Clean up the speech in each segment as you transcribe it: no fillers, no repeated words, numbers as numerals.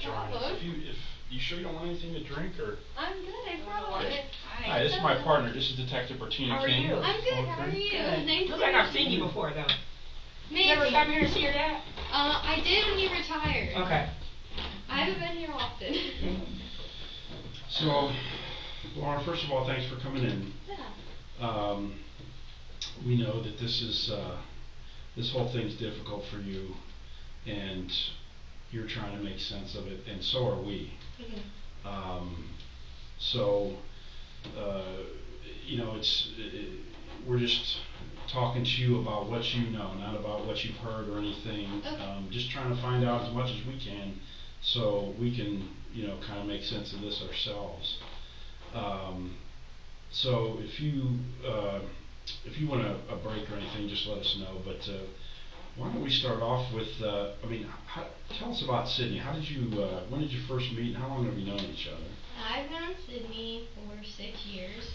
problem. If you sure you don't want anything to drink, or? I'm good, I promise. Hi, this is my partner. This is Detective Bertina How are King. you? I'm good. How are you? Good. Nice Looks to like I've meet seen you before, though. Maybe. You ever come here to see your dad? I did when he retired. Okay. I haven't been here often. So, Lauren, first of all, thanks for coming in. Yeah. We know that this whole thing's difficult for you, and you're trying to make sense of it, and so are we. Mm-hmm. So, we're just talking to you about what you know, not about what you've heard or anything. Okay. Just trying to find out as much as we can, so we can, kind of make sense of this ourselves. So if you want a break or anything, just let us know. But why don't we start off with, tell us about Sydney. When did you first meet, and how long have you known each other? I've known Sydney for 6 years.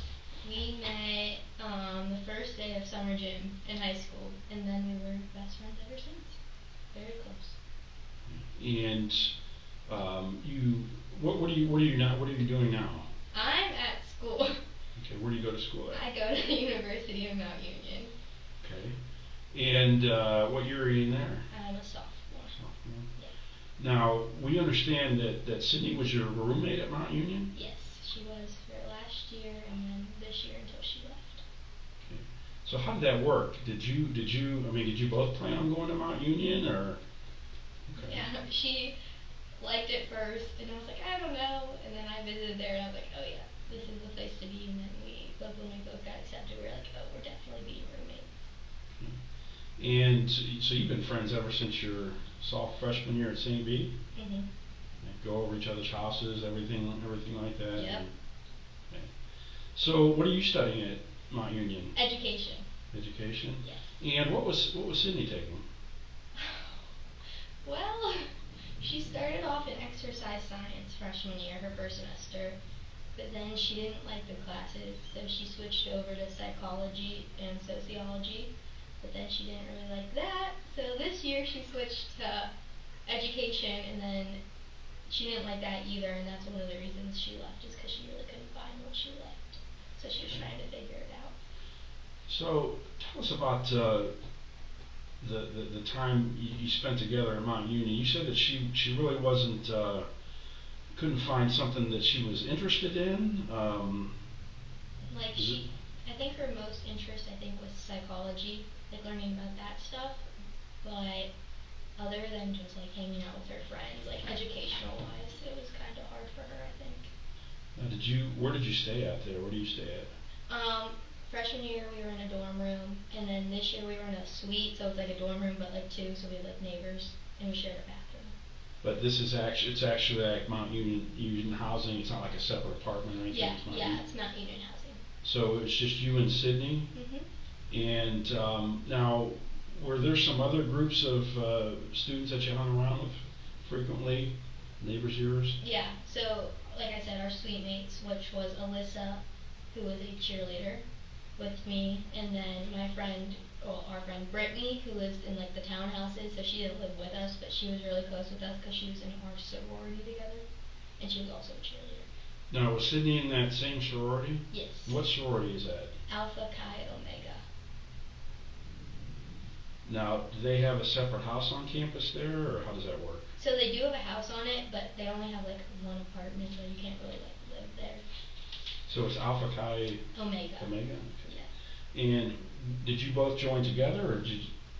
We met the first day of summer gym in high school, and then we were best friends ever since. Very close. And what are you doing now? I'm at school. Okay, where do you go to school at? I go to the University of Mount Union. Okay. And what year are you in there? I'm a sophomore. Sophomore. Yeah. Now, we understand that Sydney was your roommate at Mount Union? Yes, she was for last year and then this year until she left. Okay. So how did that work? Did you both plan on going to Mount Union, or? Okay. Yeah, she liked it first, and I was like, I don't know, and then I visited there, and I was like, oh yeah, this is the place to be, and then when we both got accepted, we were like, oh, we're definitely being roommates. Okay. And so you've been friends ever since your freshman year at St. B? Mm-hmm. Go over each other's houses, everything like that? Yep. Okay. So what are you studying at Mount Union? Education. Education? Yes. And what was Sydney taking? Well, she started off in exercise science freshman year, her first semester, but then she didn't like the classes, so she switched over to psychology and sociology, but then she didn't really like that, so this year she switched to education, and then she didn't like that either, and that's one of the reasons she left, is because she really couldn't find what she liked, so she was trying to figure it out. So tell us about the time you spent together at Mount Union. You said that she really couldn't find something that she was interested in. I think her most interest, was psychology, like learning about that stuff, but other than just like hanging out with her friends, like educational wise, it was kind of hard for her, I think. Where did you stay at there? Where do you stay at? Freshman year we were in a dorm room, and then this year we were in a suite, so it's like a dorm room but like two, so we had like neighbors, and we shared a bathroom. But it's actually like Mount Union housing. It's not like a separate apartment or anything. It's Mount Union housing. So it's just you and Sydney? Mhm. And now, were there some other groups of students that you hung around with frequently? Neighbors of yours? Yeah. So like I said, our suite mates, which was Alyssa, who was a cheerleader with me, and then our friend Brittany, who lives in like the townhouses, so she didn't live with us, but she was really close with us because she was in our sorority together, and she was also a cheerleader. Now, was Sydney in that same sorority? Yes. What sorority is that? Alpha Chi Omega. Now, do they have a separate house on campus there, or how does that work? So they do have a house on it, but they only have like one apartment, so you can't really like live there. So it's Alpha Chi Omega. Omega? Okay. Yeah. And did you both join together, or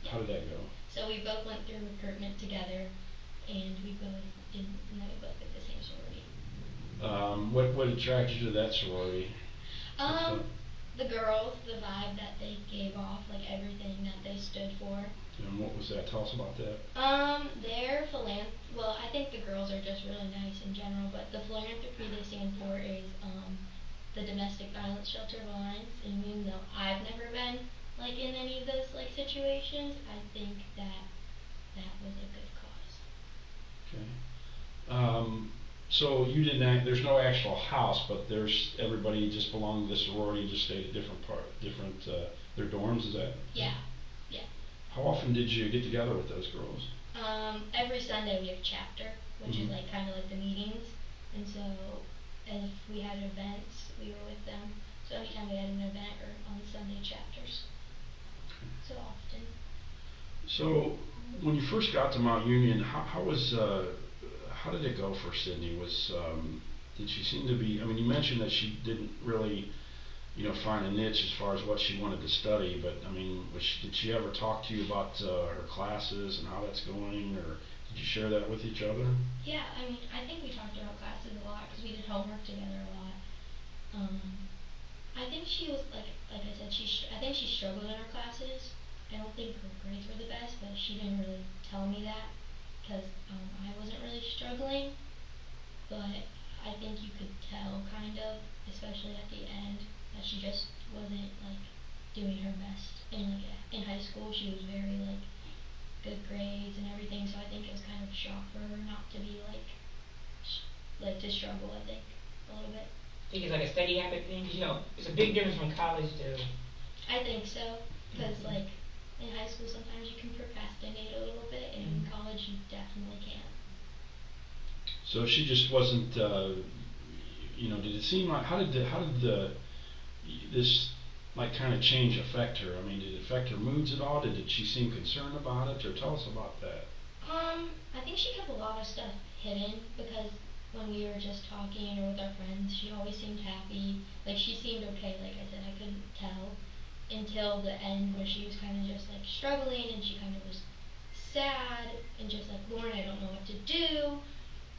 how did that go? So we both went through recruitment together, and we both did the same sorority. What attracted you to that sorority? The girls, the vibe that they gave off, like everything that they stood for. And what was that? Tell us about that. Well, I think the girls are just really nice in general, but the philanthropy they stand for is the Domestic Violence Shelter of Alliance, and even though I've never been like in any of those like situations, I think that was a good cause. Okay. So you didn't there's no actual house, but everybody just belonged to the sorority and just stayed at different their dorms, is that? Yeah. How often did you get together with those girls? Every Sunday we have chapter, which is like kind of like the meetings, and so if we had events, we were with them. So anytime we had an event or on Sunday chapters, so often. So when you first got to Mount Union, how did it go for Sydney? Did she seem to be? I mean, you mentioned that she didn't really, find a niche as far as what she wanted to study. But I mean, did she ever talk to you about her classes and how that's going, or did you share that with each other? Yeah, I mean, I think we talked about classes a lot because we did homework together a lot. Um, I think she was like I said, I think she struggled in her classes. I don't think her grades were the best, but she didn't really tell me that because I wasn't really struggling. But I think you could tell kind of, especially at the end, that she just wasn't like doing her best. In high school, she was very like good grades and everything. So I think it was kind of a shock for her not to be like to struggle. I think a little bit. Think it's like a study habit thing? Because, it's a big difference from college to... I think so, because like in high school sometimes you can procrastinate a little bit, and in college you definitely can't. So she just wasn't. Did it seem like how did this like kind of change affect her? I mean, did it affect her moods at all? Did she seem concerned about it? Or tell us about that. I think she kept a lot of stuff hidden because when we were just talking or with our friends, she always seemed happy. Like she seemed okay. Like I said, I couldn't tell until the end where she was kind of just like struggling and she kind of was sad and just like, Lauren, I don't know what to do.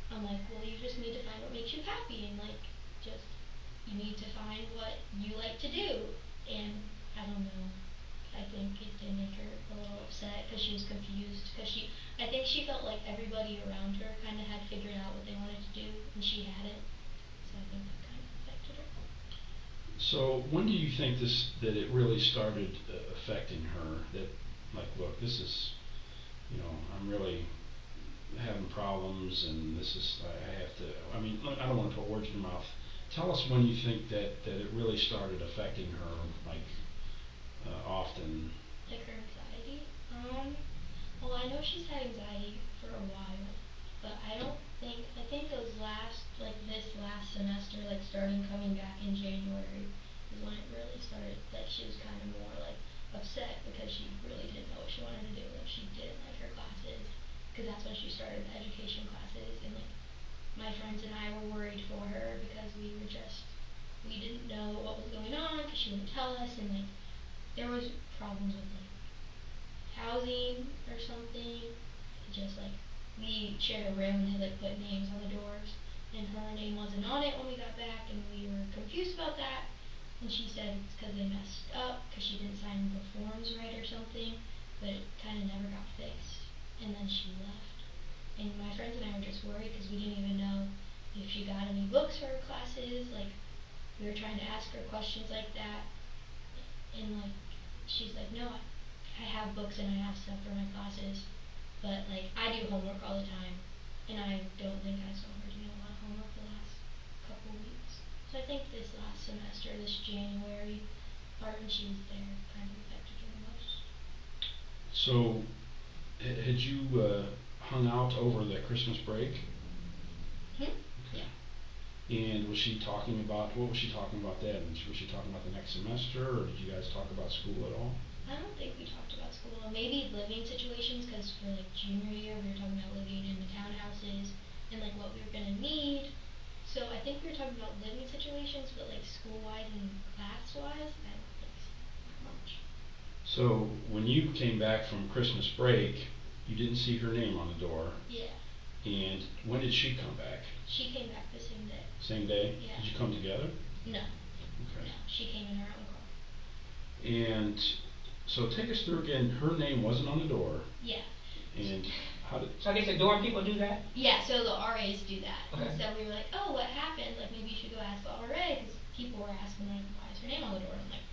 I'm like, well, you just need to find what makes you happy and like just you need to find what you like to do. And I don't know. I think it did make her a little upset because she was confused. I think she felt like everybody around her kind of had figured out what they wanted to do and she hadn't. So I think that kind of affected her. So when do you think that it really started affecting her? That like, look, this is, I'm really having problems, and I have to. I mean, I don't want to put words in your mouth. Tell us when you think that it really started affecting her, like often. Like her anxiety. Well, I know she's had anxiety for a while, but I think this last semester, like starting coming back in January, is when it really started. Like she was kind of more like upset because she really didn't know what she wanted to do. Like she didn't like her classes, because that's when she started the education classes, and like my friends and I were worried for her because we didn't know what was going on because she wouldn't tell us, and like there was problems with like housing or something. Just like we shared a room and they like put names on the doors, and her name wasn't on it when we got back, and we were confused about that. And she said it's because they messed up because she didn't sign the forms right or something, but it kind of never got fixed. And then she left. And my friends and I were just worried because we didn't even know if she got any books for her classes. Like we were trying to ask her questions like that, and like she's like, no, I have books and I have stuff for my classes, but like I do homework all the time, and I don't think I saw her doing a lot of homework the last couple weeks. So I think this last semester, this January part when she was there, kind of affected her the most. So, had you hung out over the Christmas break? Yeah. And was she talking about what was she talking about then? Was she talking about the next semester, or did you guys talk about school at all? I don't think we talked about school. Maybe living situations, because for like junior year we were talking about living in the townhouses and like what we were gonna need. So I think we were talking about living situations, but like school wise and class wise, I don't think so. Not much. So when you came back from Christmas break, you didn't see her name on the door. Yeah. And when did she come back? She came back the same day. Same day? Yeah. Did you come together? No. Okay. No. She came in her own car. And so take us through again. Her name wasn't on the door. Yeah. And how did? So I guess the dorm people do that? Yeah, so the RAs do that. Okay. And so we were like, oh, what happened? Like maybe you should go ask the RA, because people were asking like, why is her name on the door? I'm like,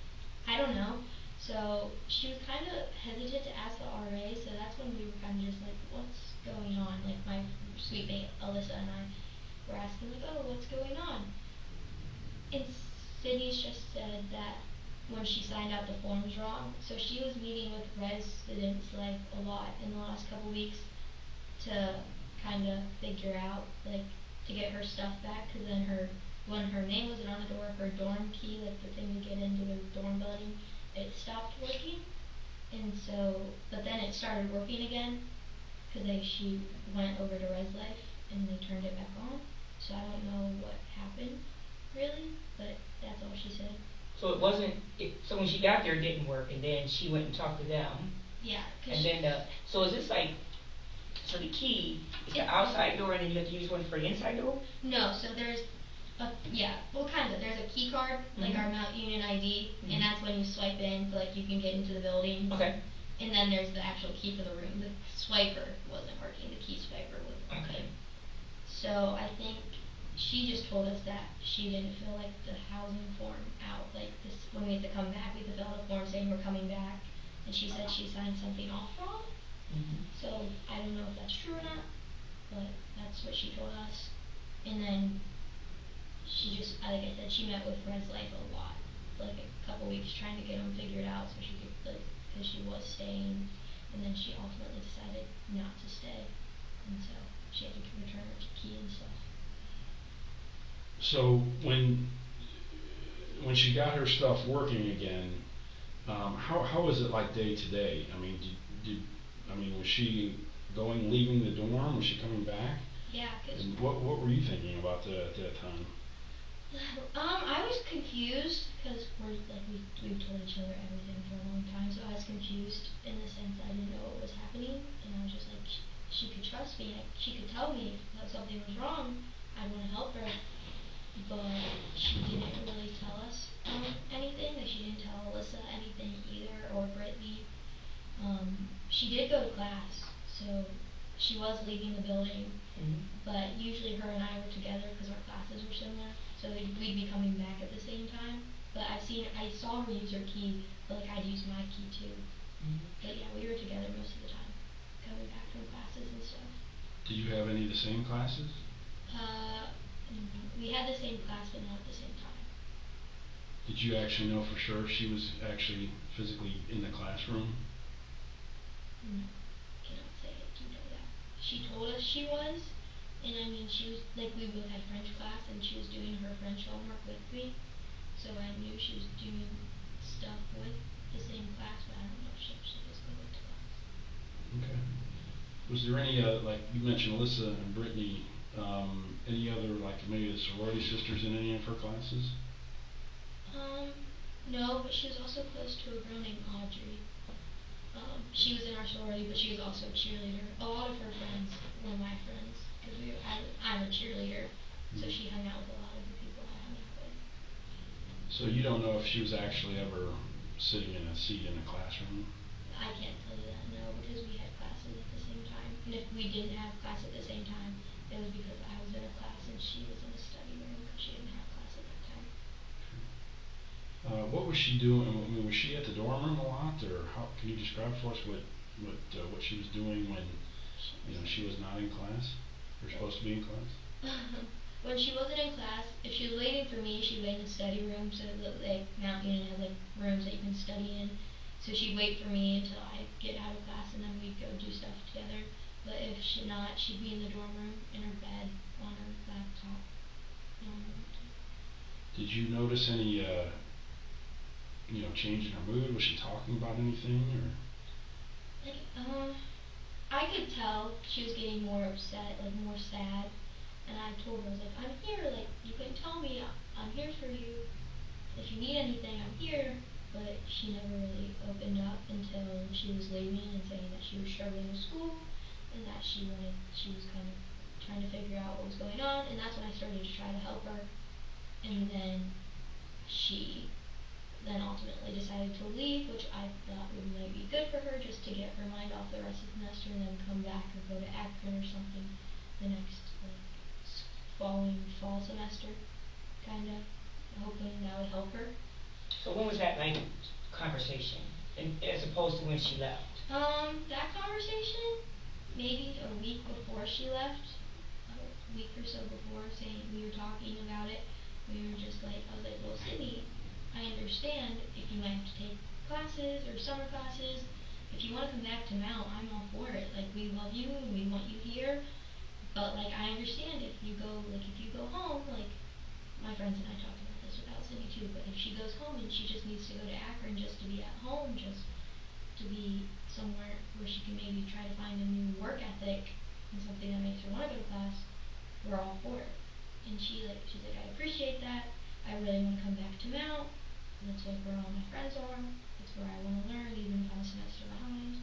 I don't know. So she was kind of hesitant to ask the RA, so that's when we were kind of just like, what's going on? Like my sweet mate Alyssa and I were asking like, oh, what's going on? And Sydney's just said that when she signed out the forms wrong, so she was meeting with residents like a lot in the last couple weeks, to kind of figure out, like, to get her stuff back, because then when her name wasn't on the door, her dorm key, like the thing to get into the dorm building, it stopped working. And so, but then it started working again, because she went over to Res Life and they turned it back on. So I don't know what happened, really, but that's all she said. So it wasn't, so when she got there, it didn't work, and then she went and talked to them. Yeah. And then so is this like, so the key is the outside door, and then you have to use one for the inside door? No, so there's kind of. There's a key card, like our Mount Union ID, and that's when you swipe in, so like you can get into the building. Okay. And then there's the actual key for the room. The swiper wasn't working. The key swiper wasn't working. Okay. So I think she just told us that she didn't fill like the housing form out. Like this, when we had to come back, we had to fill out a form saying we're coming back, and she said she signed something off wrong. So I don't know if that's true or not, but that's what she told us. And then she just, like I said, she met with Res Life a lot, like a couple weeks trying to get them figured out so she could, like, because she was staying, and then she ultimately decided not to stay, and so she had to return her key and stuff. So when she got her stuff working again, how was it like day to day? I mean, was she leaving the dorm? Was she coming back? Yeah, and what were you thinking about at that time? I was confused because we've told each other everything for a long time, so I was confused in the sense I didn't know what was happening, and I was just like, she could trust me, she could tell me if something was wrong, I'd want to help her, but she didn't really tell us anything. Like she didn't tell Alyssa anything either, or Brittany. She did go to class, so she was leaving the building, but usually her and I were together because our classes were similar, so we'd be coming back at the same time. But I saw her use her key, but like I'd use my key too. But yeah, we were together most of the time, coming back from classes and stuff. Did you have any of the same classes? We had the same class, but not at the same time. Did you actually know for sure she was actually physically in the classroom? No, cannot say I do know that. She told us she was, and I mean she was, like, we both had French class and she was doing her French homework with me, so I knew she was doing stuff with the same class, but I don't know if she actually physically went to class. Okay. Was there any like you mentioned Alyssa and Brittany, any other, like maybe the sorority sisters in any of her classes? No, but she was also close to a girl named Audrey. She was in our sorority, but she was also a cheerleader. A lot of her friends were my friends because I'm a cheerleader, so she hung out with a lot of the people I hung out with. So you don't know if she was actually ever sitting in a seat in a classroom? I can't tell you that, no, because we had classes at the same time. And if we didn't have class at the same time, it was because I was in a class and she was in a study room because she didn't have class at that time. What was she doing? I mean, was she at the dorm room a lot, or how? Can you describe for us what she was doing when she was not in class or supposed to be in class? When she wasn't in class, if she was waiting for me, she'd wait in the study room. So like Mount Union has like rooms that you can study in. So she'd wait for me until I get out of class, and then we'd go do stuff together. But if she not, she'd be in the dorm room in her bed on her laptop. Did you notice any change in her mood? Was she talking about anything, or? Like, I could tell she was getting more upset, like more sad. And I told her, I was like, I'm here, like, you can tell me, I'm here for you. If you need anything, I'm here. But she never really opened up until she was leaving and saying that she was struggling with school and that she was kind of trying to figure out what was going on. And that's when I started to try to help her. And then she ultimately decided to leave, which I thought might be good for her, just to get her mind off the rest of the semester and then come back or go to Akron or something the next following fall semester, kind of, hoping that would help her. So when was that conversation, as opposed to when she left? That conversation, maybe a week before she left, a week or so before, saying we were talking about it. We were just like, I was like, well, Sydney, I understand if you might have to take classes or summer classes, if you want to come back to Mount, I'm all for it. Like, we love you and we want you here. But, like, I understand if you go home, like, my friends and I talked about this without Sydney too, but if she goes home and she just needs to go to Akron just to be at home, just to be somewhere where she can maybe try to find a new work ethic and something that makes her want to go to class, we're all for it. And she's like, I appreciate that. I really want to come back to Mount. That's like where all my friends are. It's where I want to learn, even if I'm a semester behind.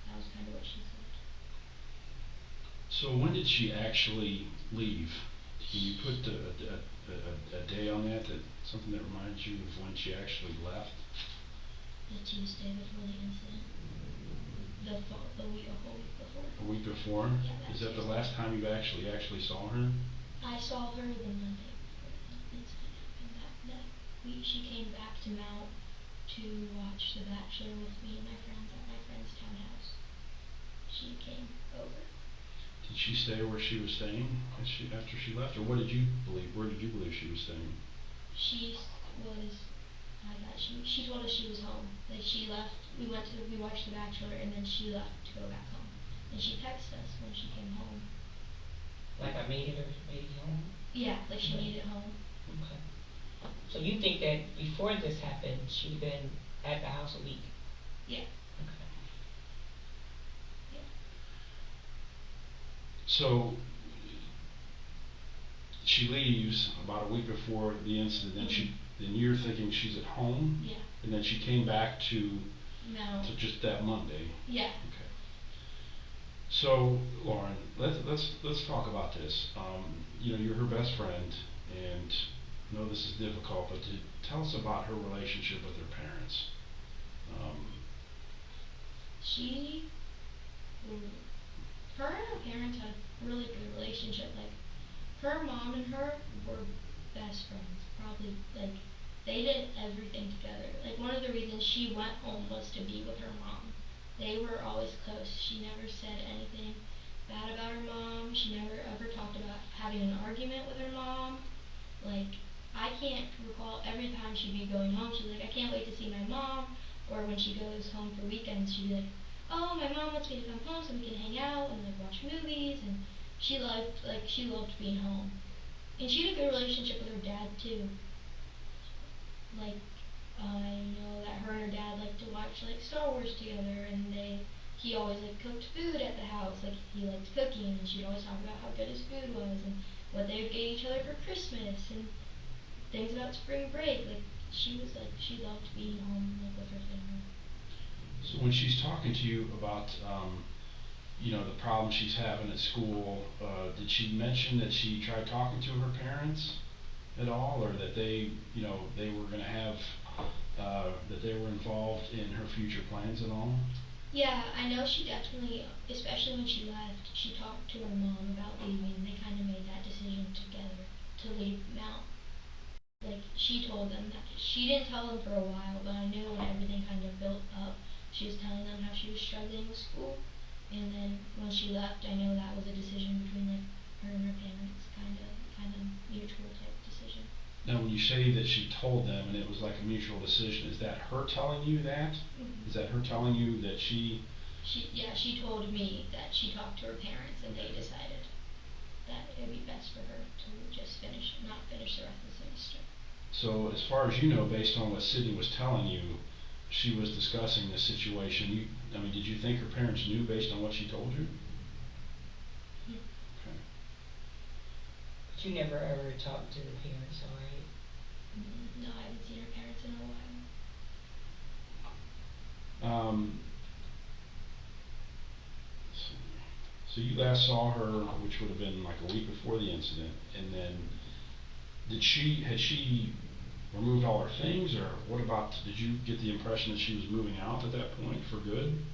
That was kind of what she said. So when did she actually leave? Can you put a day on that, something that reminds you of when she actually left? The Tuesday before the incident. A whole week before. A week before? Yeah, Is that the last time you actually saw her? I saw her the Monday before the incident happened. That week she came back to Mount to watch The Bachelor with me and my friends at my friend's townhouse. She came over. Did she stay where she was staying after she left, or what did you believe? Where did you believe she was staying? She told us she was home. Like, she left. We watched The Bachelor, and then she left to go back home. And she texted us when she came home. Like, I made it home? Yeah, like she made it home. Okay. So you think that before this happened, she'd been at the house a week? Yeah. Okay. Yeah. So she leaves about a week before the incident. Then you're thinking she's at home. Yeah. And then she came back to just that Monday. Yeah. Okay. So Lauren, let's talk about this. You're her best friend, and I know this is difficult, but tell us about her relationship with her parents. Her and her parents had a really good relationship. Like, her mom and her were best friends. Probably, like, they did everything together. Like, one of the reasons she went home was to be with her mom. They were always close. She never said anything bad about her mom. She never ever talked about having an argument with her mom. Like, I can't recall every time she'd be going home, she's like, I can't wait to see my mom. Or when she goes home for weekends, she'd be like, oh, my mom wants me to come home so we can hang out and, like, watch movies. And she loved being home. And she had a good relationship with her dad too. Like, I know that her and her dad liked to watch, like, Star Wars together, and he always, like, cooked food at the house. Like, he liked cooking, and she'd always talk about how good his food was and what they would get each other for Christmas and things about spring break. Like, she loved being home, like, with her family. So when she's talking to you about the problem she's having at school, did she mention that she tried talking to her parents at all, or that they were going to have that they were involved in her future plans at all? Yeah, I know she definitely, especially when she left, she talked to her mom about leaving. They kind of made that decision together to leave Mount. Like, she told them that. She didn't tell them for a while, but I knew when everything kind of built up, she was telling them how she was struggling with school. And then when she left, I know that was a decision between, like, her and her parents, kind of mutual type decision. Now, when you say that she told them and it was like a mutual decision, is that her telling you that? Mm-hmm. Is that her telling you that she? She told me that she talked to her parents and they decided that it would be best for her to just not finish the rest of the semester. So, as far as you know, based on what Sydney was telling you, she was discussing this situation. Did you think her parents knew based on what she told you? Mm-hmm. Okay. But you never ever talked to the parents, all right? No, I haven't seen her parents in a while. So you last saw her, which would have been like a week before the incident, and then had she removed all her things, or did you get the impression that she was moving out at that point for good?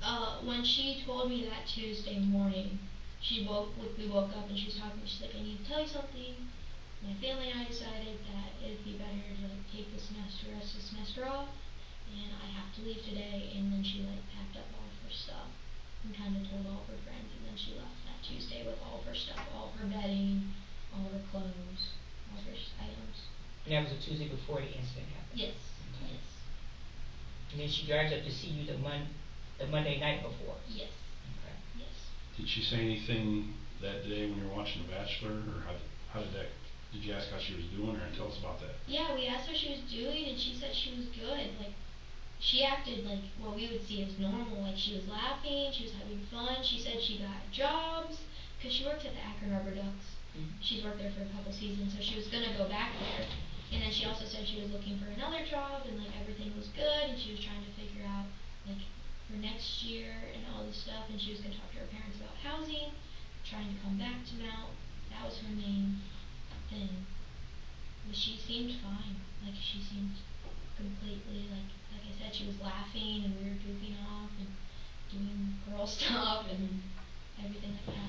When she told me that Tuesday morning, we woke up and she was talking, she's like, I need to tell you something. My family and I decided that it'd be better to, like, take the rest of the semester off, and I have to leave today. And then she, like, packed up all of her stuff and kind of told all of her friends, and then she left that Tuesday with all of her stuff, all of her bedding, all of her clothes, all of her items. And that was a Tuesday before the incident happened? Yes. Okay. Yes. And then she drives up to see you the Monday night before? Yes. Okay. Yes. Did she say anything that day when you were watching The Bachelor, or how did that? Did you ask how she was doing, or tell us about that? Yeah, we asked how she was doing, and she said she was good. Like, she acted like what we would see as normal. Like, she was laughing, she was having fun. She said she got jobs because she worked at the Akron Rubber Ducks. She's worked there for a couple seasons, so she was gonna go back there. And then she also said she was looking for another job, and like everything was good, and she was trying to figure out like for next year and all this stuff. And she was gonna talk to her parents about housing, trying to come back to Mount. That was her main thing. But she seemed fine. Like, she seemed completely like I said, she was laughing and we were goofing off and doing girl stuff and everything like that.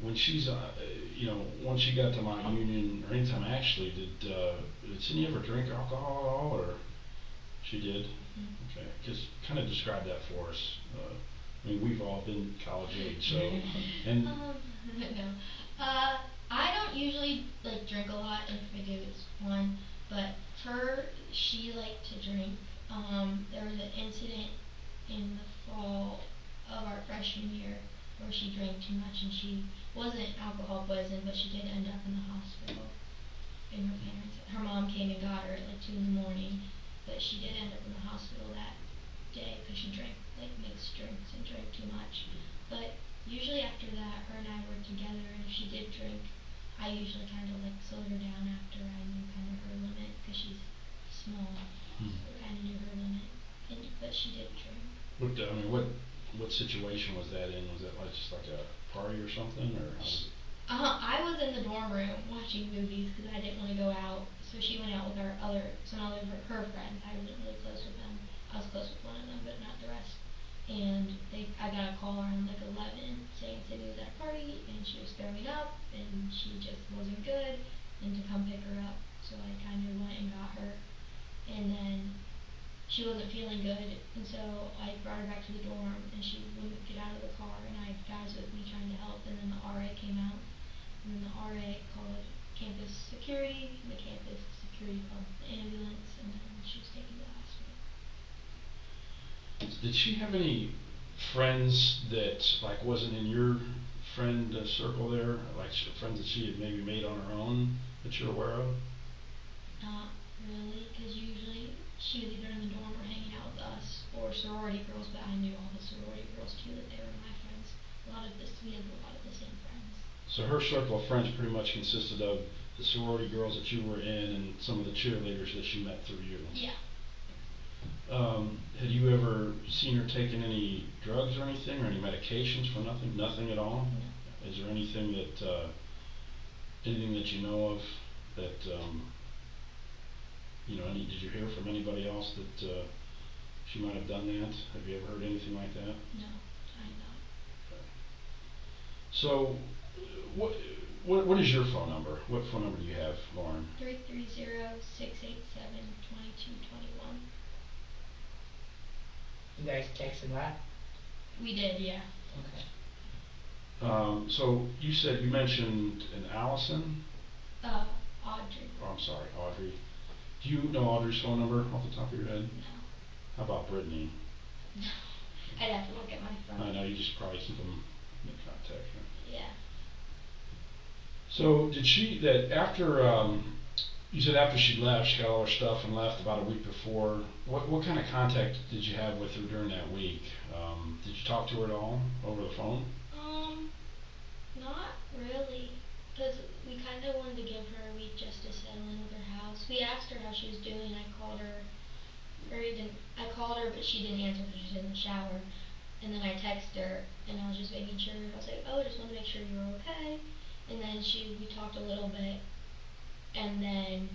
When she's, once she got to Mount Union, or anytime actually, did Cindy ever drink alcohol at all, or she did? Mm-hmm. Okay, just kind of describe that for us. I mean, we've all been college age, so, and. No. I don't usually like drink a lot, and if I do, it's one. But she liked to drink. There was an incident in the fall of our freshman year where she drank too much, and she wasn't alcohol poisoned, but she did end up in the hospital. And her mom came and got her at like 2 in the morning, but she did end up in the hospital that day because she drank like mixed drinks and drank too much. But usually after that, her and I were together, and if she did drink, I usually kind of like slowed her down after I knew kind of her limit because she's small, so kind of knew her limit. But she did drink. What situation was that in? Was it like just like a party or something, or how was it? I was in the dorm room watching movies because I didn't want to go out. So she went out with some other of her friends. I wasn't really close with them. I was close with one of them, but not the rest. And I got a call around like 11 saying Cindy was at a party and she was throwing up and she just wasn't good, and to come pick her up. So I kind of went and got her, and then she wasn't feeling good, and so I brought her back to the dorm, and she wouldn't get out of the car, and I had guys with me trying to help, and then the RA came out, and then the RA called campus security, and the campus security called the ambulance, and then she was taken to the hospital. Did she have any friends that like wasn't in your friend circle there, like friends that she had maybe made on her own that you're aware of? Not really, because usually she was either in the dorm or hanging out with us or sorority girls, but I knew all the sorority girls too, that they were my friends. We had a lot of the same friends. So her circle of friends pretty much consisted of the sorority girls that you were in and some of the cheerleaders that she met through you. Yeah. Had you ever seen her taking any drugs or anything, or any medications for nothing? Nothing at all? No. Is there anything that you know of that, did you hear from anybody else that she might have done that? Have you ever heard anything like that? No, I not. Okay. So, what is your phone number? What phone number do you have, Lauren? 330-687-2221. You guys text a lot? We did, yeah. Okay. So you mentioned an Allison? Audrey. Oh, I'm sorry, Audrey. Do you know Audrey's phone number off the top of your head? No. How about Brittany? No. I'd have to look at my phone. I know, you just probably keep them in contact, right? Yeah. So you said after she left, she got all her stuff and left about a week before. What kind of contact did you have with her during that week? Did you talk to her at all over the phone? Not really, because we kind of wanted to give her a week just to settle in with her house. We asked her how she was doing. I called her, but she didn't answer because she was in the shower. And then I texted her, and I was just making sure. I was like, "Oh, just want to make sure you were okay." And then we talked a little bit, and then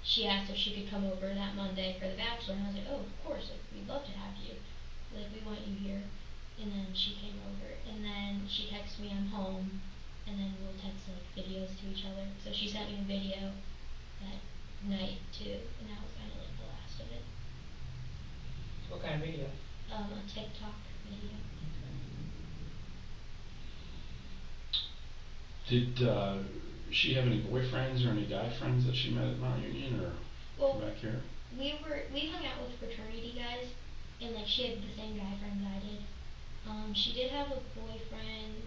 she asked if she could come over that Monday for the Bachelor, and I was like, "Oh, of course, like we'd love to have you, like we want you here." And then she came over, and then she texted me, "I'm home," and then we'll text like videos to each other. So she sent me a video that night too, and that was kind of like the last of it. What kind of video? A TikTok video. Did she have any boyfriends or any guy friends that she met at Mount Union or Well, back here? we hung out with fraternity guys, like she had the same guy friend that I did. She did have a boyfriend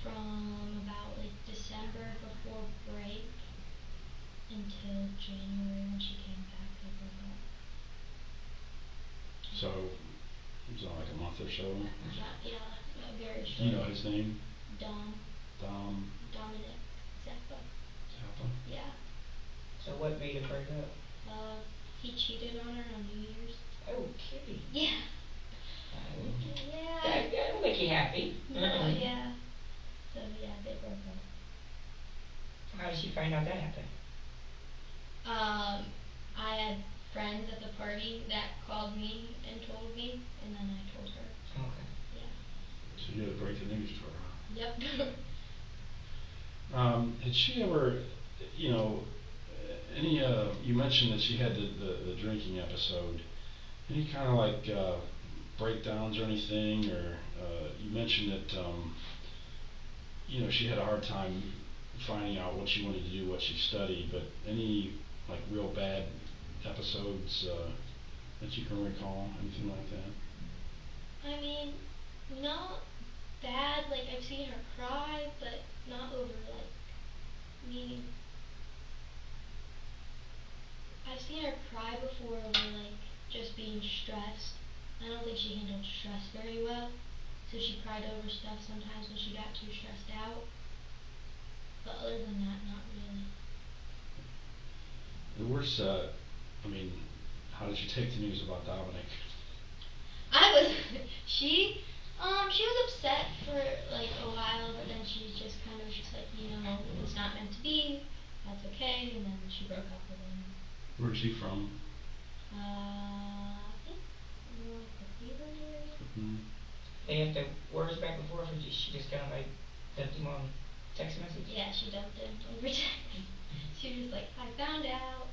from about like December before break until January when she came back. They broke up. So, it was like a month or so? Yeah, very short. Do you know his name? Dom. Dominic Zappa. Zappa? Yeah. So what made him break up? He cheated on her on New Year's. Okay. Yeah. Yeah. That'll make you happy. No, yeah. So yeah, they broke up. How did she find out that happened? I had friends at the party that called me and told me, and then I told her. Okay. Yeah. So you had to break the news to her, huh? Yep. Had she ever, you know, you mentioned that she had the drinking episode. Any kind of like breakdowns or anything, or you mentioned that, she had a hard time finding out what she wanted to do, what she studied, but any like real bad episodes that you can recall, anything like that? I mean, not bad. Like I've seen her cry, but not over like meaning. I've seen her cry before over like just being stressed. I don't think she handled stress very well, so she cried over stuff sometimes when she got too stressed out. But other than that, not really. The worst, how did you take the news about Dominic? I was she was upset for like a while, but then she just kind of was just like, it's not meant to be. That's okay, and then she broke up with him. Where's she from? I think more like the Cleveland area. Mm-hmm. They have the words back and forth, or she just kind of like dumped him on text message? Yeah, she dumped him over text. She was like, I found out,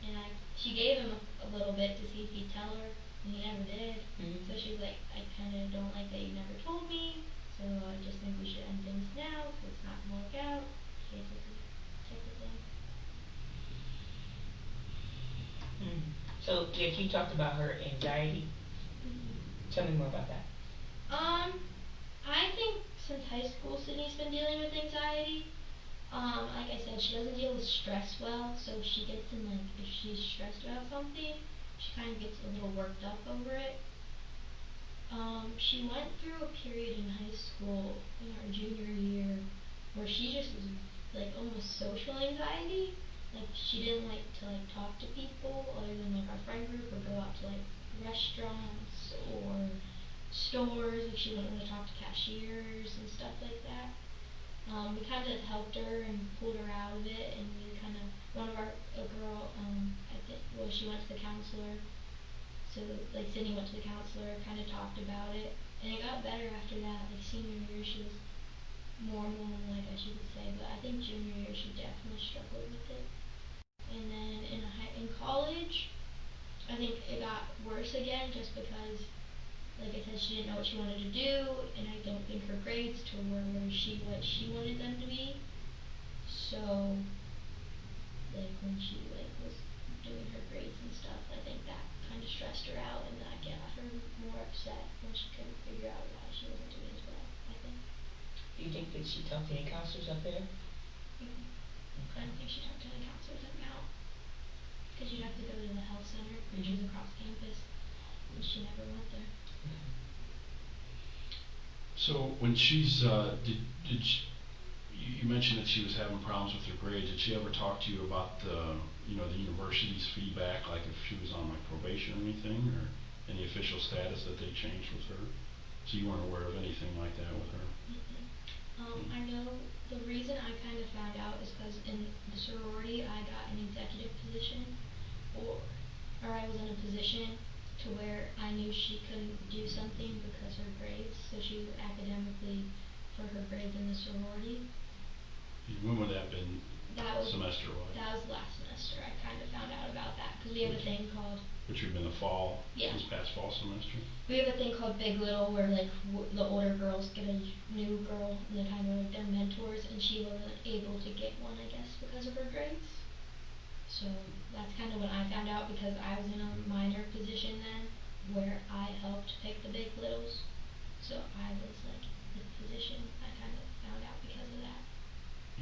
and she gave him a little bit to see if he'd tell her, and he never did. Mm-hmm. So she was like, I kind of don't like that you never told me, so I just think we should end things now, because it's not going to work out, basically, type of thing. Mm. So, if you talked about her anxiety, tell me more about that. I think since high school, Sydney's been dealing with anxiety. Like I said, she doesn't deal with stress well, so if she gets in like, if she's stressed about something, she kind of gets a little worked up over it. She went through a period in high school in her junior year where she just was like almost social anxiety. Like she didn't like to like talk to people other than like our friend group or go out to like restaurants or stores. Like she wouldn't really talk to cashiers and stuff like that. We kind of helped her and pulled her out of it, and we kind of a girl, I think, well, she went to the counselor. So like Sydney went to the counselor, kind of talked about it, and it got better after that. Like senior year, she was more normal, I guess you could say. But I think junior year, she definitely struggled with it. And then in college, I think it got worse again, just because, like I said, she didn't know what she wanted to do, and I don't think her grades were where what she wanted them to be. So, like when she like was doing her grades and stuff, I think that kind of stressed her out, and that got her more upset when she couldn't figure out why she wasn't doing as well. I think. Do you think that she talked to any counselors up there? I don't think she talked to any counselors at Mount, because you'd have to go to the health center, which is across campus, and she never went there. So when you mentioned that she was having problems with her grades. Did she ever talk to you about the university's feedback, like if she was on like probation or anything, or any official status that they changed with her? So you weren't aware of anything like that with her? I know the reason I kind of found out is because in the sorority I got an executive position, or I was in a position to where I knew she couldn't do something because her grades, so she was academically for her grades in the sorority. When would that have been? That Semester-wise? was last semester. I kind of found out about that because we have a thing called. Which would have been the fall. Yeah. This past fall semester. We have a thing called Big Little, where like the older girls get a new girl, and they kind of like their mentors, and she wasn't able to get one, I guess, because of her grades. So that's kind of when I found out, because I was in a minor position then, where I helped pick the big littles. So I was like the physician. I kind of found out because of that.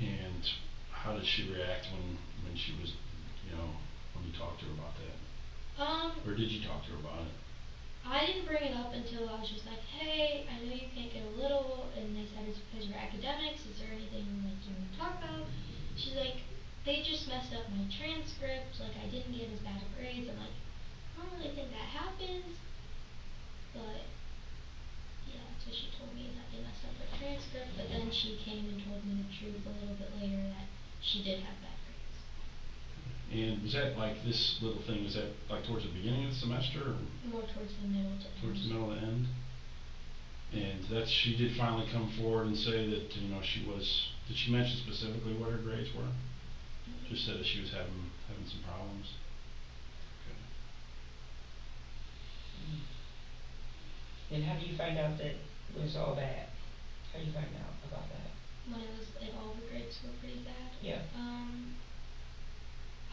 And how did she react when she was, when you talked to her about that? Or did you talk to her about it? I didn't bring it up until I was just like, hey, I know you can't get a little, and they said it's because of your academics. Is there anything like you want to talk about? She's like, they just messed up my transcript. Like I didn't get as bad of grades. I'm like, I don't really think that happens, but yeah, that's what she told me, that they messed up her transcript. But then she came and told me the truth a little bit later that she did have bad grades. And was that like this little thing, was that like towards the beginning of the semester? Or More towards the middle to towards the end. middle to end? And that she did finally come forward and say that, did she mention specifically what her grades were? Just said that she was having some problems. Okay. And how do you find out that it was all bad? How do you find out about that? When it was like all the grades were pretty bad. Yeah.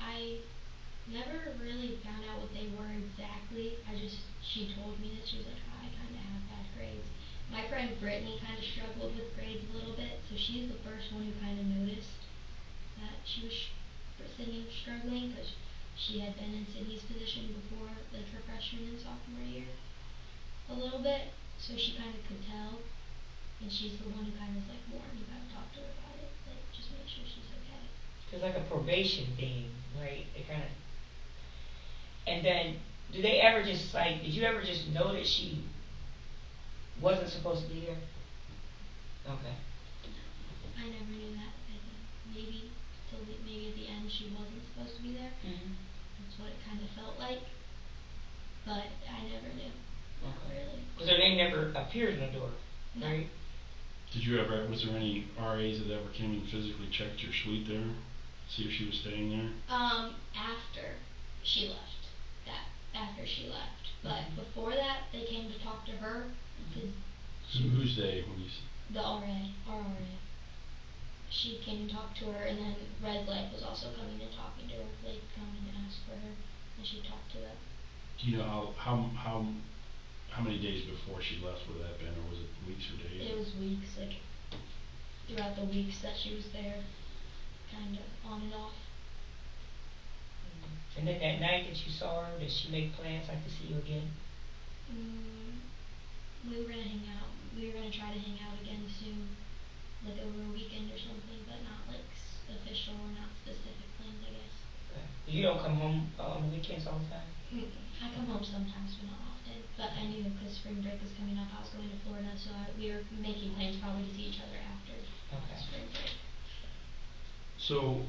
I never really found out what they were exactly. She told me that she was like, I kind of have bad grades. My friend Brittany kind of struggled with grades a little bit, so she's the first one who kind of noticed that she was Sydney was struggling, because she had been in Sydney's position before, like her freshman and sophomore year, a little bit, so she kind of could tell, and she's the one who kind of like warned you gotta talk to her about it, like just make sure she's okay. It's like a probation thing, right? It kind of. And then, do they ever just like? Did you ever just know that she wasn't supposed to be there? Okay. No, I never knew that. I think maybe maybe at the end she wasn't supposed to be there. Mm-hmm. That's what it kind of felt like, but I never knew. Not really. Because her name never appeared in the door, No. right? Was there any RAs that ever came and physically checked your suite there? See if she was staying there? After she left. After she left. But Mm-hmm. before that, they came to talk to her. Who's they? When you the RA, our RA. She came and talked to her, and then Red Leg was also coming and talking to her. They'd come and ask for her, and she talked to them. Do you know how many days before she left would that have been, or was it weeks or days? It was weeks, like throughout the weeks that she was there, kind of on and off. And then that night that you saw her, did she make plans like to see you again? We were gonna hang out. We were gonna try to hang out again soon, like over a weekend or something, but not like official or not specific plans, I guess. Okay. You don't come home on the weekends all the time? I come home sometimes, but not often. But I knew because spring break was coming up, I was going to Florida, so we were making plans probably to see each other after spring break. So,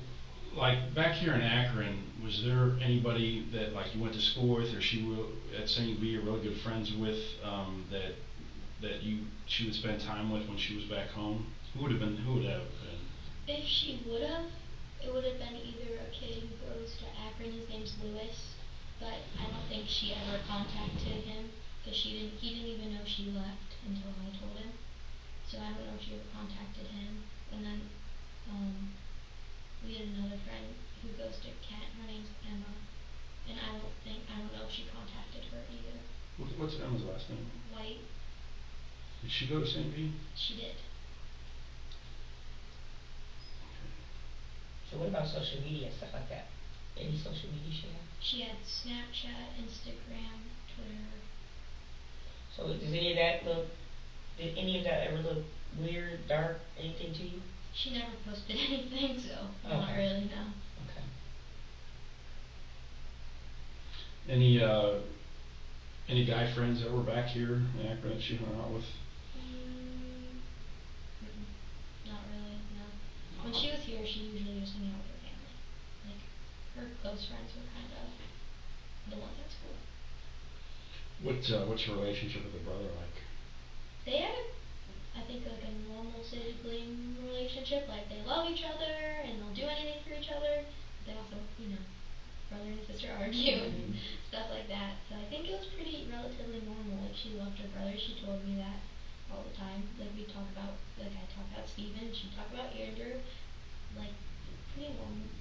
like back here in Akron, was there anybody that like you went to school with, or she at St. B, really good friends with, that she would spend time with when she was back home? Who would have been? If she would have, it would have been either a kid who goes to Akron. His name's Lewis, but I don't think she ever contacted him because he didn't even know she left until I told him. So I don't know if she ever contacted him. And then we had another friend who goes to Kent. Her name's Emma, and I don't know if she contacted her either. What's Emma's last name? White. Did she go to St. B? She did. So what about social media and stuff like that? Any social media she had? She had Snapchat, Instagram, Twitter. So did any of that ever look weird, dark, anything to you? She never posted anything, so not Okay. really, no. Okay. Any guy friends that were back here in Akron that she hung out with? Not really, no. When she was here, she usually was hanging out with her family. Like, her close friends were kind of the ones at school. What's her relationship with her brother like? They had, I think, like a normal sibling relationship. Like, they love each other, and they'll do anything for each other. But they also, brother and sister argue and stuff like that. So I think it was pretty relatively normal. Like, she loved her brother. She told me that all the time. Like, I talk about Steven, she'd talk about Andrew. Like, pretty normal.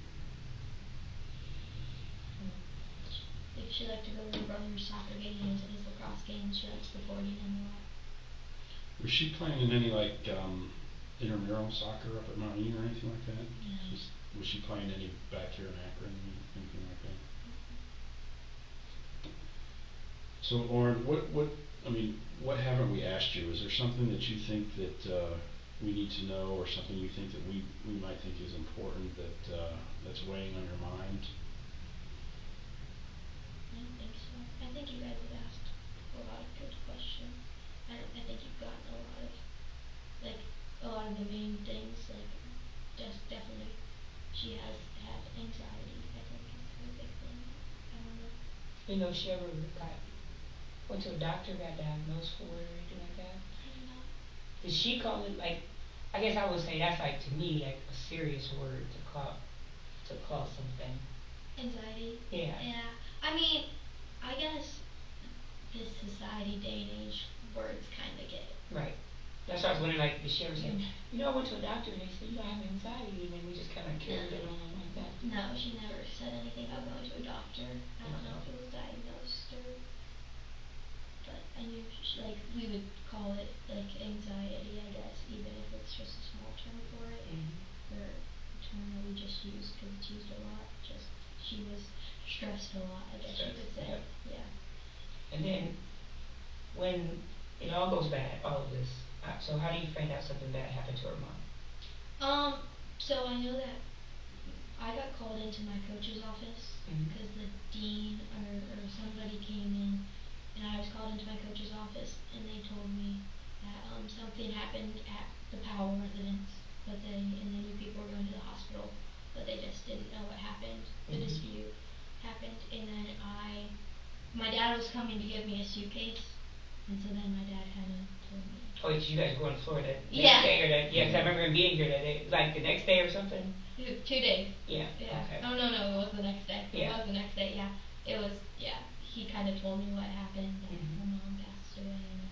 Like, she liked to go to her brother's soccer games and his lacrosse games. and she likes supporting him a lot. Was she playing in any like intramural soccer up at Mount Union or anything like that? No. Was she playing any back here in Akron, anything like that? So Lauren, what haven't we asked you? Is there something that you think that we need to know, or something you think that we might think is important that's weighing on your mind? I don't think so. I think you guys have asked a lot of good questions. I think you've gotten a lot of the main things, like, definitely, she has had anxiety, I think is her big thing. I don't know. You know, she ever went to a doctor, got diagnosed for it or anything like that? I don't know. Did she call it, like, I guess I would say that's, like, to me, like a serious word to call something. Anxiety? Yeah. Yeah. I mean, I guess this society, day and age, words kind of get. Right. That's why I was wondering, like, did she ever say, I went to a doctor and they said, I have anxiety, and then we just kind of carried it on like that? No, she never said anything about going to a doctor. I don't know if it was diagnosed or, but I knew we would call it like anxiety, I guess, even if it's just a small term for it, or a term that we just use because it's used a lot. Just she was stressed a lot, I guess you could say. Yep. Yeah. And then when it all goes bad, all of this, so how do you find out something bad happened to her mom? So I know that I got called into my coach's office because the dean or somebody came in, and I was called into my coach's office, and they told me that something happened at the Powell residence, and they knew people were going to the hospital, but they just didn't know what happened. The dispute happened, and then my dad was coming to give me a suitcase, and so then my dad kind of told me. Oh, wait, you guys were going to Florida the Yeah. next day or that? Yeah, because I remember him being here that day, like the next day or something. 2 days. Yeah. Yeah. Okay. Oh no, it was the next day. Yeah. It was the next day. Yeah. It was. Yeah. He kind of told me what happened. That her mom passed away, and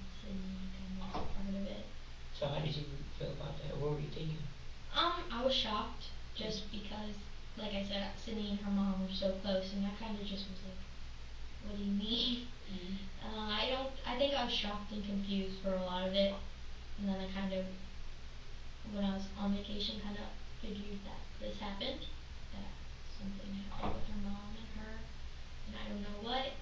kind of was a part of it. So how did you feel about that? What were you thinking? I was shocked, just because, like I said, Sydney and her mom were so close, and I kind of just was like, "What do you mean?" I think I was shocked and confused for a lot of it, and then I kind of, when I was on vacation, kind of figured that this happened, that something happened with her mom and her, and I don't know what,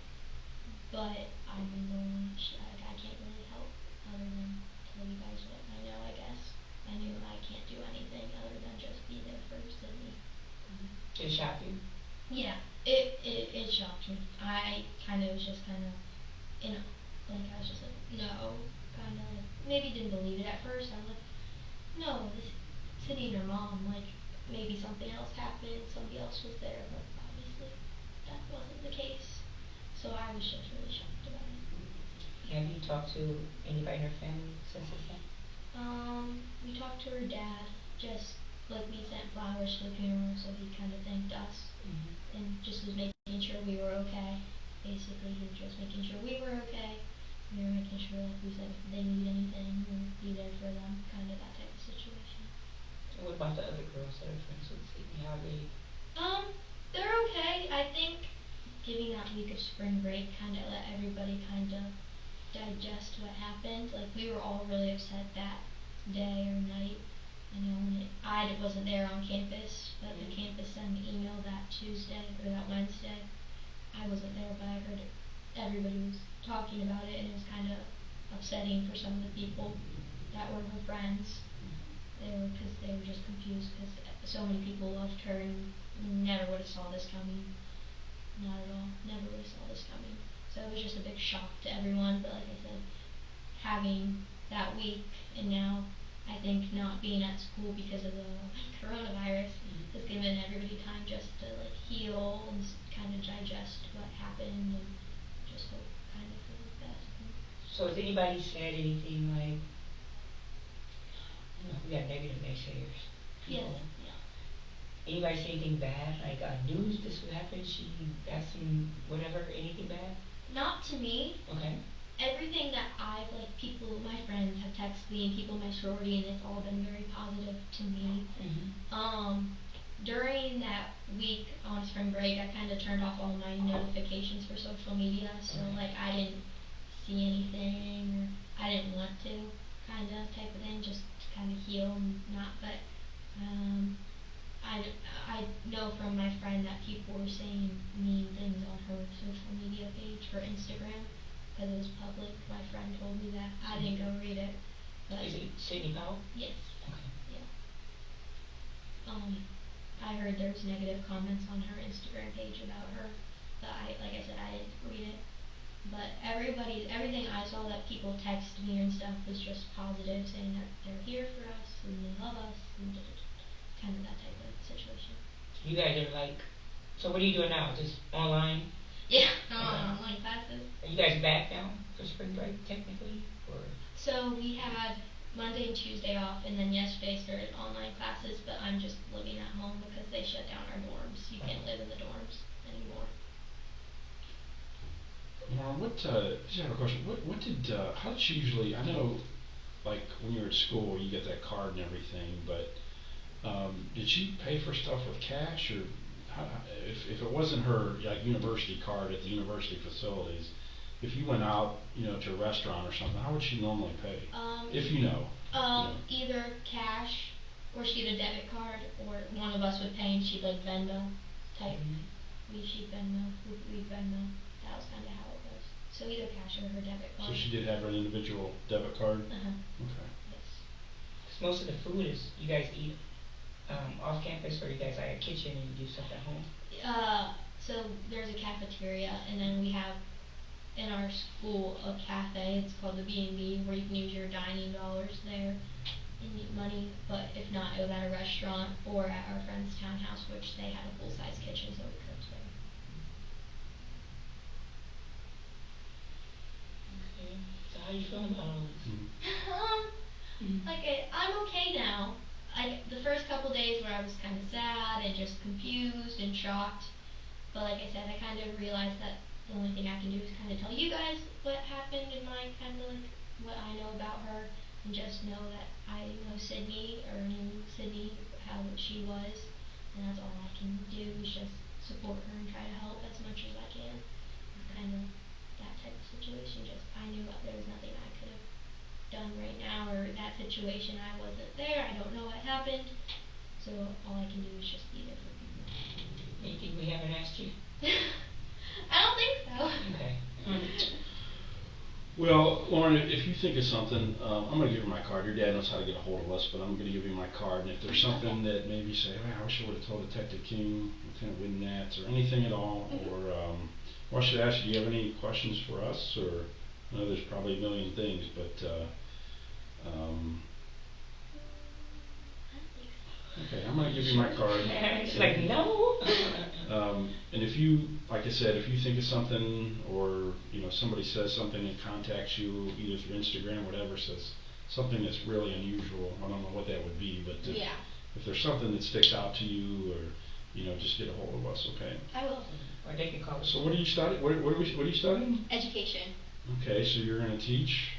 but I'm the one, I can't really help other than tell you guys what I know, I guess. I knew I can't do anything other than just be there for Sydney. Did it shock you? Yeah, it shocked me. I kind of was just kind of, I was just like, no, kind of like, maybe didn't believe it at first. I was like, no, this Sydney and her mom, like, maybe something else happened, somebody else was there, but obviously that wasn't the case. So I was just really shocked about it. Have you talked to anybody in her family since this happened? We talked to her dad, just like we sent flowers for the funeral, so he kind of thanked us, and just was making sure we were okay. Basically, he was just making sure we were okay. We were making sure, like we said, if they need anything, we would be there for them, kind of that type of situation. And what about the other girls that are friends with Sydney? How are they? They're okay. I think giving that week of spring break kind of let everybody kind of digest what happened. Like, we were all really upset that day or night. I know I wasn't there on campus, but the campus sent an email that Tuesday or that Wednesday. I wasn't there, but I heard everybody was talking about it, and it was kind of upsetting for some of the people that were her friends. Because they were just confused because so many people loved her and never would have saw this coming. Not at all. Never would have saw this coming. So it was just a big shock to everyone. But like I said, having that week, and now I think not being at school because of the coronavirus has given everybody time just to like heal and kind of digest what happened, and just hope kind of for the best. So has anybody said anything like, we got negative naysayers? Yes. Anybody say anything bad, like news this would happen? She got some whatever, anything bad? Not to me. Okay. Everything that I've, like, people, my friends have texted me, and people in my sorority, and it's all been very positive to me. During that week on spring break, I kind of turned off all my notifications for social media, so like I didn't see to, kinda type of thing, just to kinda heal and not, but, I know from my friend that people were saying mean things on her social media page, her Instagram, cause it was public. My friend told me that. I didn't go read it, but. Is it Sydney Powell? Yes. Okay. Yeah. I heard there was negative comments on her Instagram page about her, but like I said, I didn't read it. But everything I saw that people text me and stuff was just positive, saying that they're here for us and they love us and kind of that type of situation. You guys are like, so what are you doing now? Just online? Yeah, online classes. Are you guys back now for spring break technically, or? So we had Monday and Tuesday off, and then yesterday started online classes. But I'm just living at home because they shut down our dorms. You can't live in the dorms anymore. Lauren, I just have a question. How did she usually, I know, like, when you were at school, you get that card and everything, but, did she pay for stuff with cash, or if it wasn't her, like, university card at the university facilities, if you went out, to a restaurant or something, how would she normally pay? If you know. Either cash, or she'd a debit card, or one of us would pay and she'd like Venmo type. She'd Venmo, we'd Venmo. That was kind of how it was. So either cash or her debit card. So she did have an individual debit card? Okay. Yes. Cause most of the food is, you guys eat off campus, or you guys like a kitchen and you do stuff at home? So there's a cafeteria, and then we have in our school a cafe. It's called the B&B, where you can use your dining dollars there and eat money. But if not, it was at a restaurant or at our friend's townhouse, which they had a full-size kitchen, so we cooked there. Okay. So how you feeling about all this? I'm okay now. Like the first couple days where I was kind of sad and just confused and shocked, but like I said, I kind of realized that the only thing I can do is kind of tell you guys what happened in my kind of like what I know about her, and just know that I know Sydney, or knew Sydney, how she was, and that's all I can do is just support her and try to help as much as I can. Kind of that type of situation. Just I knew that there was nothing I could have done right now, or that situation I wasn't there. I don't know what happened, so all I can do is just be there for people. Anything we haven't asked you? I don't think so. Okay. Well, Lauren, if you think of something, I'm going to give you my card. Your dad knows how to get a hold of us, but I'm going to give you my card. And if there's something that maybe you say, I wish I would have told Detective King, Lieutenant Winnett, or anything at all, or I should ask you, do you have any questions for us? Or I know there's probably a million things, but I don't think so. okay, I'm going to give you my card. She's like, no. And if you, like I said, if you think of something, or somebody says something and contacts you either through Instagram, whatever, says something that's really unusual, I don't know what that would be, but if there's something that sticks out to you, or just get a hold of us, okay? I will. Or they can call us. So what are you studying? What are you studying? Education. Okay, so you're going to teach.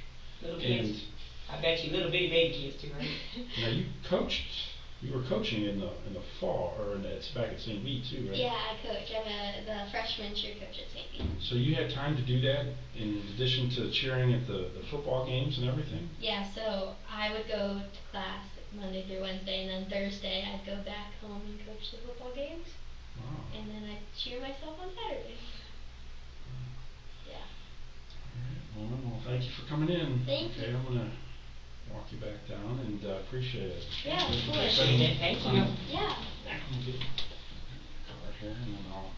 Little kids. I bet you little bitty baby kids too, right? Now you were coaching in the fall, or it's back at St. B too, right? Yeah, I coach. I'm the freshman cheer coach at St. B. So you had time to do that in addition to cheering at the football games and everything? Yeah, so I would go to class Monday through Wednesday, and then Thursday I'd go back home and coach the football games. Wow. And then I'd cheer myself on Saturday. Yeah. All right. Well, thank you for coming in. Thank you. Okay, I'm going to walk you back down, and appreciate it. Yeah, of course. Appreciate it. Thank you. Yeah. I'm going to get a card here, and then I'll